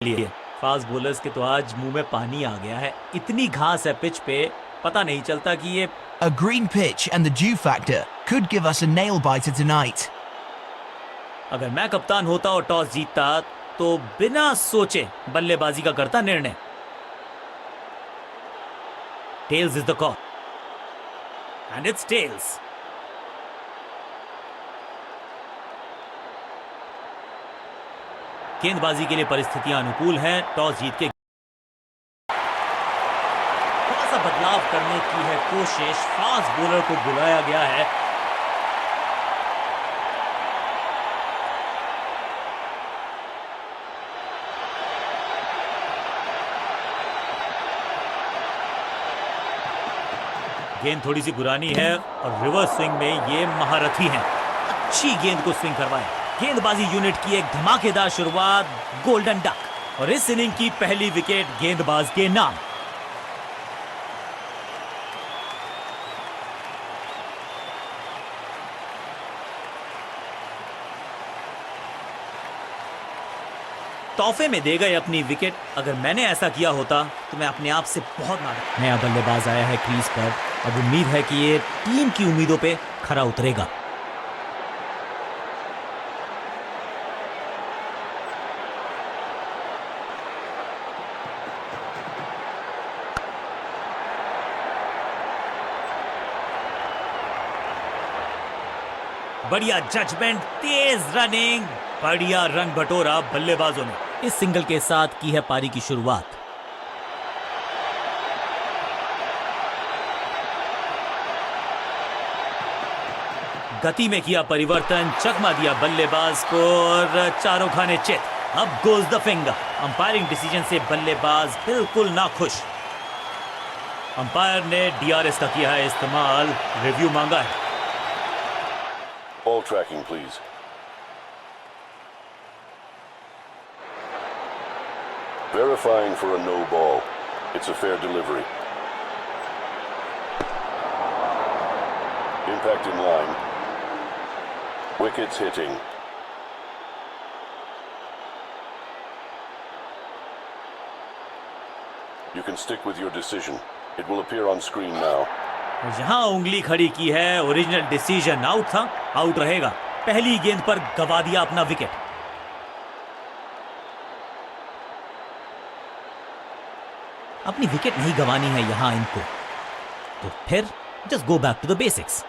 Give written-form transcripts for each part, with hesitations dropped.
लिए fast bowlers के तो आज मुंह में पानी आ गया है। इतनी घास है पिच पे, पता नहीं चलता कि ये A green pitch and the dew factor could give us a nail biter tonight. अगर मैं कप्तान होता और टॉस जीतता तो बिना सोचे बल्लेबाजी का करता निर्णय। Tails is the call and it's tails. गेंदबाजी के लिए परिस्थितियां अनुकूल हैं। टॉस जीत के थोड़ा सा बदलाव करने की है कोशिश। फास्ट बॉलर को बुलाया गया है। गेंद थोड़ी सी पुरानी है और रिवर्स स्विंग में ये महारथी हैं। अच्छी गेंद को स्विंग करवाएं। गेंदबाजी यूनिट की एक धमाकेदार शुरुआत, गोल्डन डक, और इस इनिंग की पहली विकेट गेंदबाज के नाम। तोहफे में दे गए अपनी विकेट। अगर मैंने ऐसा किया होता तो मैं अपने आप से बहुत नाराज। नया बल्लेबाज आया है क्रीज पर। अब उम्मीद है कि ये टीम की उम्मीदों पे खरा उतरेगा। बढ़िया जजमेंट, तेज रनिंग, बढ़िया रंग बटोरा बल्लेबाजों ने। इस सिंगल के साथ की है पारी की शुरुआत। गति में किया परिवर्तन, चकमा दिया बल्लेबाज को और चारों खाने चित। अब goes the finger. Umpiring decision से बल्लेबाज बिल्कुल ना खुश। अंपायर ने डीआरएस का किया है इस्तेमाल, रिव्यू मांगा है। Ball tracking, please. Verifying for a no ball. It's a fair delivery. Impact in line. Wickets hitting. You can stick with your decision. It will appear on screen now. यहां उंगली खड़ी की है। ओरिजिनल डिसीजन आउट था, out रहेगा। पहली गेंद पर गवा दिया अपना विकेट। अपनी विकेट नहीं गंवानी है यहां इनको, तो फिर just go back to the basics.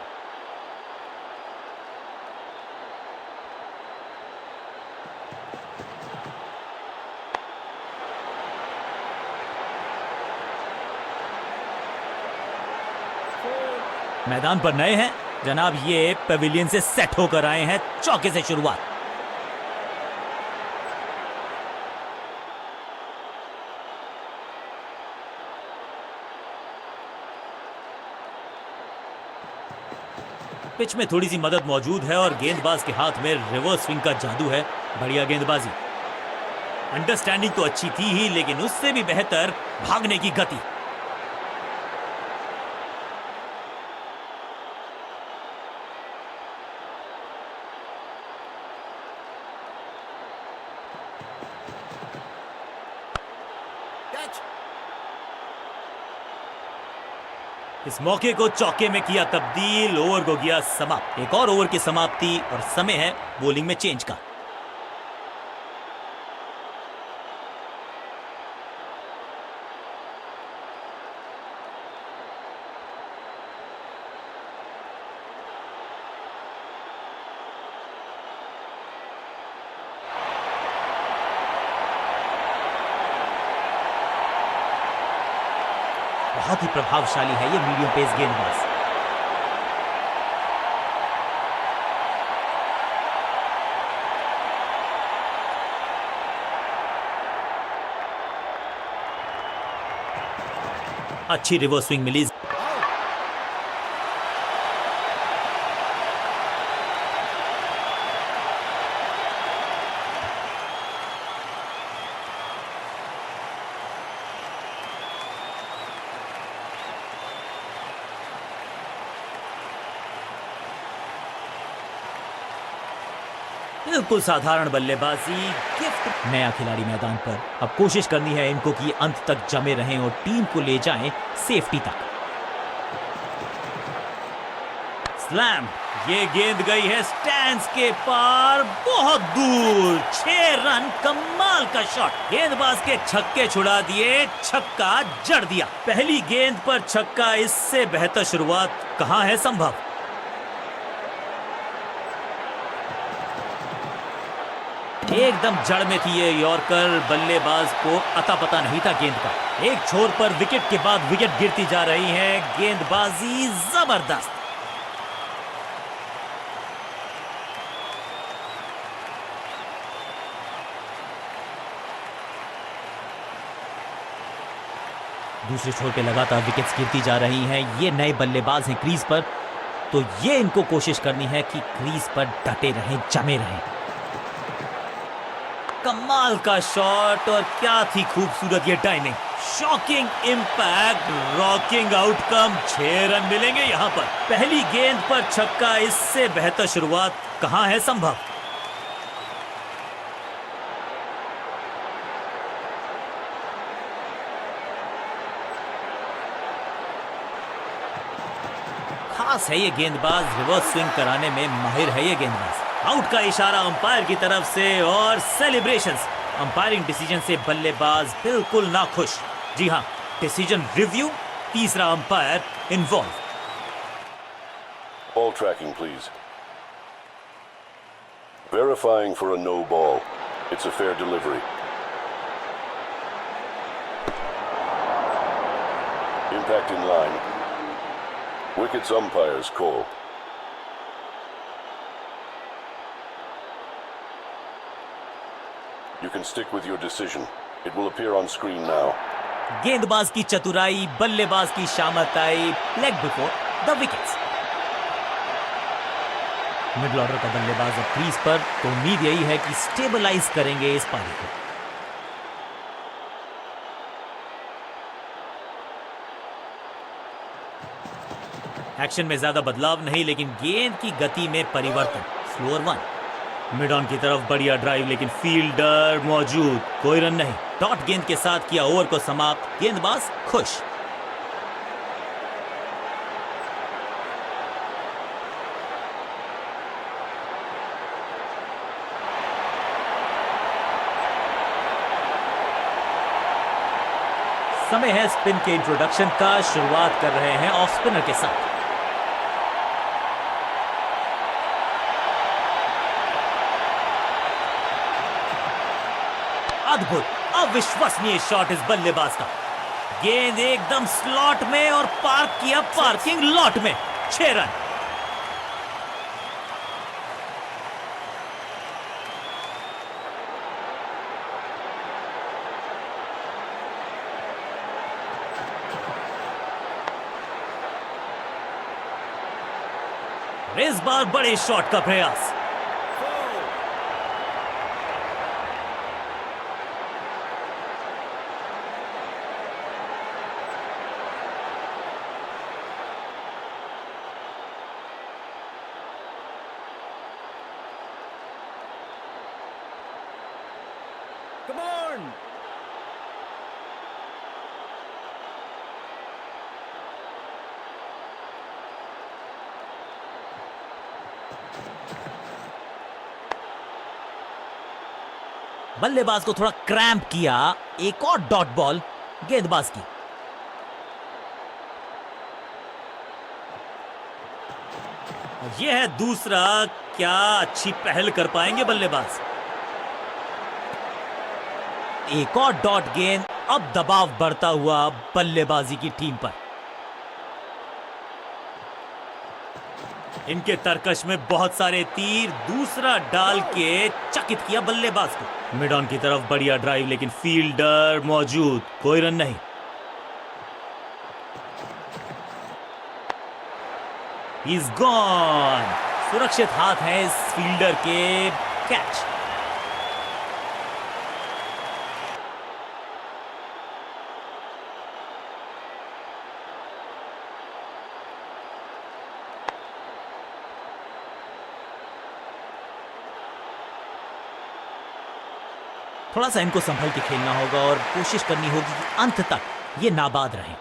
मैदान पर नए हैं जनाब, ये पेविलियन से सेट होकर आए हैं। चौके से शुरुआत। पिच में थोड़ी सी मदद मौजूद है और गेंदबाज के हाथ में रिवर्स स्विंग का जादू है। बढ़िया गेंदबाजी। अंडरस्टैंडिंग तो अच्छी थी ही, लेकिन उससे भी बेहतर भागने की गति। इस मौके को चौके में किया तब्दील, ओवर को किया समाप्त। एक और ओवर की समाप्ति और समय है बॉलिंग में चेंज का। बहुत ही प्रभावशाली है ये मीडियम पेस गेंदबाज। अच्छी रिवर्स स्विंग मिली। बिल्कुल साधारण बल्लेबाजी, गिफ्ट। नया खिलाड़ी मैदान पर, अब कोशिश करनी है इनको कि अंत तक जमे रहें और टीम को ले जाएं सेफ्टी तक। स्लैम, ये गेंद गई है स्टैंड्स के पार, बहुत दूर। 6 रन, कमाल का शॉट। गेंदबाज के छक्के छुड़ा दिए, छक्का जड़ दिया। पहली गेंद पर छक्का, इससे बेहतर शुरुआत कहां है संभव। एकदम जड़ में थी ये यॉर्कर, बल्लेबाज को अता पता नहीं था गेंद का। एक छोर पर विकेट के बाद विकेट गिरती जा रही है, गेंदबाजी जबरदस्त। दूसरे छोर पे लगातार विकेट्स गिरती जा रही हैं। ये नए बल्लेबाज हैं क्रीज पर, तो ये इनको कोशिश करनी है कि क्रीज पर डटे रहें, जमे रहें। कमाल का शॉट, और क्या थी खूबसूरत ये timing. Shocking impact, rocking outcome. 6 run मिलेंगे यहां पर। पहली गेंद पर छक्का, इससे बेहतर शुरुआत कहां है संभव। खास है ये गेंदबाज, रिवर्स स्विंग कराने में माहिर है ये गेंदबाज। आउट का इशारा अंपायर की तरफ से और सेलिब्रेशंस। अंपायरिंग डिसीजन से बल्लेबाज बिल्कुल नाखुश। जी हां, डिसीजन रिव्यू, तीसरा umpire involve. Ball tracking, please. Verifying for a no ball. It's a fair delivery. Impact in line. Wickets umpire's call. You can stick with your decision. It will appear on screen now. गेंदबाज की चतुराई, बल्लेबाज की शामताई, leg before the wickets. Middle order का बल्लेबाज अब crease पर, तो उम्मीद यही है कि स्टेबलाइज करेंगे इस पारी को। एक्शन में ज्यादा बदलाव नहीं, लेकिन गेंद की गति में परिवर्तन। स्लोअर वन, मिड ऑन की तरफ बढ़िया ड्राइव, लेकिन फील्डर मौजूद, कोई रन नहीं। डॉट गेंद के साथ किया ओवर को समाप्त, गेंदबाज खुश। समय है स्पिन के इंट्रोडक्शन का। शुरुआत कर रहे हैं ऑफ स्पिनर के साथ। अद्भुत, अविश्वसनीय शॉट इस बल्लेबाज का। गेंद एकदम स्लॉट में और पार्क किया पार्किंग लॉट में। 6 रन। इस बार बड़े शॉट का प्रयास। Come on! बल्लेबाज को थोड़ा क्रैम्प किया, एक और डॉट बॉल गेंदबाज की। यह है दूसरा, क्या अच्छी पहल कर पाएंगे बल्लेबाज। एक और डॉट गेंद, अब दबाव बढ़ता हुआ बल्लेबाजी की टीम पर। इनके तरकश में बहुत सारे तीर, दूसरा डाल के चकित किया बल्लेबाज को। मिड ऑन की तरफ बढ़िया ड्राइव, लेकिन फील्डर मौजूद, कोई रन नहीं। He's gone। सुरक्षित हाथ है इस फील्डर के, कैच। थोड़ा सा इनको संभल के खेलना होगा और कोशिश करनी होगी कि अंत तक ये नाबाद रहें।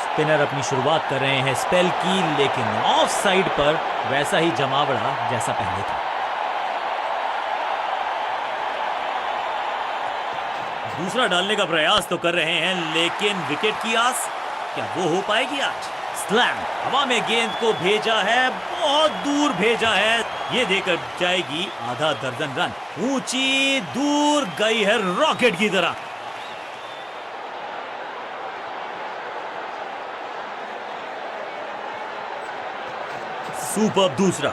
स्पिनर अपनी शुरुआत कर रहे हैं स्पेल की, लेकिन ऑफ साइड पर वैसा ही जमावड़ा जैसा पहले था। दूसरा डालने का प्रयास तो कर रहे हैं, लेकिन विकेट की आस क्या वो हो पाएगी आज? स्लैम, हवा में गेंद को भेजा है, बहुत दूर भेजा है, ये देकर जाएगी आधा दर्जन रन। ऊंची दूर गई है रॉकेट की तरह। सुपर दूसरा।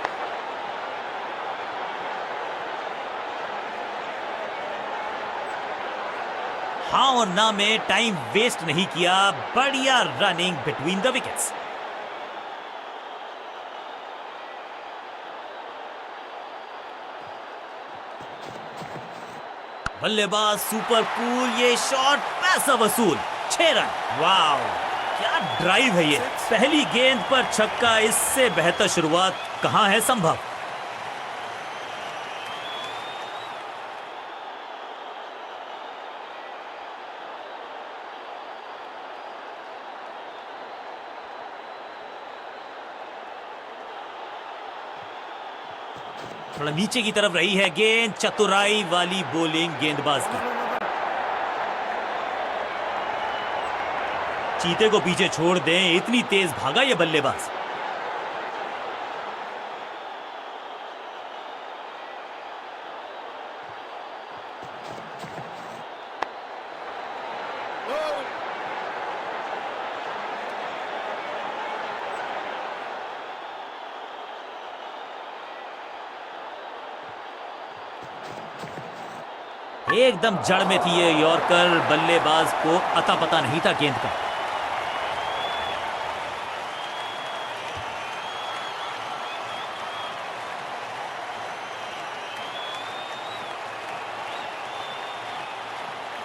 हाँ और ना में टाइम वेस्ट नहीं किया, बढ़िया रनिंग बिटवीन द विकेट्स। बल्लेबाज सुपर कूल, ये शॉट पैसा वसूल, 6 रन। वाओ, क्या ड्राइव है ये। पहली गेंद पर छक्का, इससे बेहतर शुरुआत कहां है संभव। थोड़ा नीचे की तरफ रही है गेंद, चतुराई वाली बॉलिंग गेंदबाज की। चीते को पीछे छोड़ दें, इतनी तेज भागा ये बल्लेबाज। एकदम जड़ में थी ये यॉर्कर, बल्लेबाज को अता पता नहीं था गेंद का।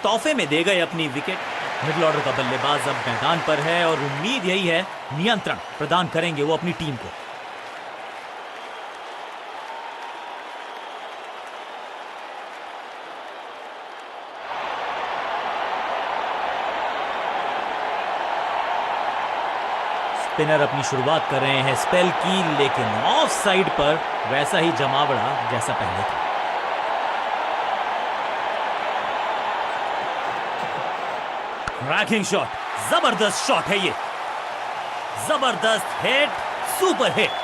तोहफे में दे गए अपनी विकेट। मिडिल ऑर्डर का बल्लेबाज अब मैदान पर है और उम्मीद यही है नियंत्रण प्रदान करेंगे वो अपनी टीम को। स्पिनर अपनी शुरुआत कर रहे हैं स्पेल की, लेकिन ऑफ साइड पर वैसा ही जमावड़ा जैसा पहले था। क्रैकिंग शॉट, जबरदस्त शॉट है ये, जबरदस्त hit, super hit.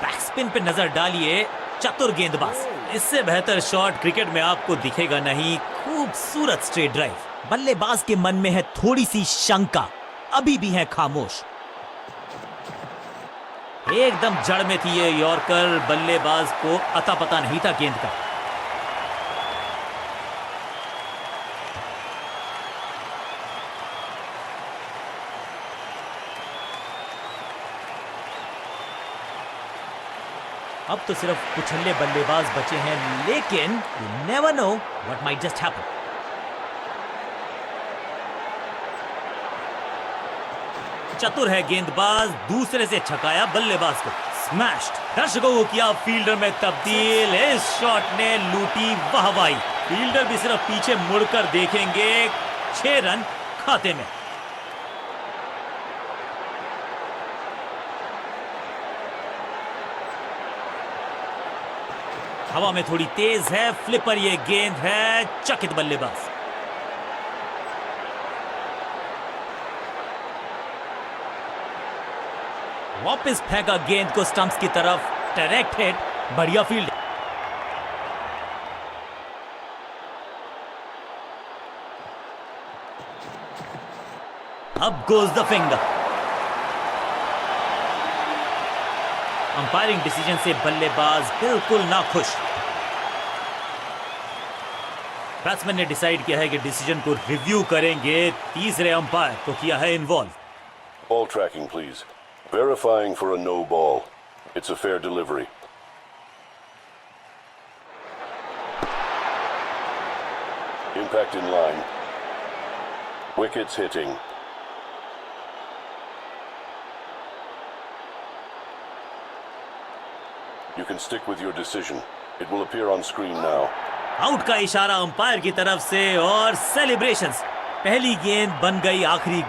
Back spin पे नजर डालिए, चतुर गेंदबाज। इससे बेहतर शॉट क्रिकेट में आपको दिखेगा नहीं। खूबसूरत स्ट्रेट ड्राइव। बल्लेबाज के मन में है थोड़ी सी शंका, अभी भी है खामोश। एकदम जड़ में थी ये यॉर्कर, बल्लेबाज को अता पता नहीं था गेंद का। अब तो सिर्फ कुछल्ले बल्लेबाज बचे हैं, लेकिन you never know what might just happen. चतुर है गेंदबाज, दूसरे से छकाया बल्लेबाज को। स्मैश्ड, दर्शकों को किया फील्डर में तब्दील। इस शॉट ने लूटी वाहवाही। फील्डर भी सिर्फ पीछे मुड़कर देखेंगे। 6 रन खाते में। हवा में थोड़ी तेज है, फ्लिपर ये गेंद है, चकित बल्लेबाज। वापस फेंका गेंद को स्टंप्स की तरफ, डायरेक्ट हिट, बढ़िया फील्ड। अब goes the finger. Umpiring decision से बल्लेबाज बिल्कुल ना खुश। बैट्समैन ने डिसाइड किया है कि डिसीजन को रिव्यू करेंगे। तीसरे अंपायर को किया है involve. Ball tracking, please. Verifying for a no ball. It's a fair delivery. Impact in line. Wickets hitting. You can stick with your decision. It will appear on screen now. Out का इशारा umpire की तरफ से और celebrations. पहली गेंद बन गई आखिरी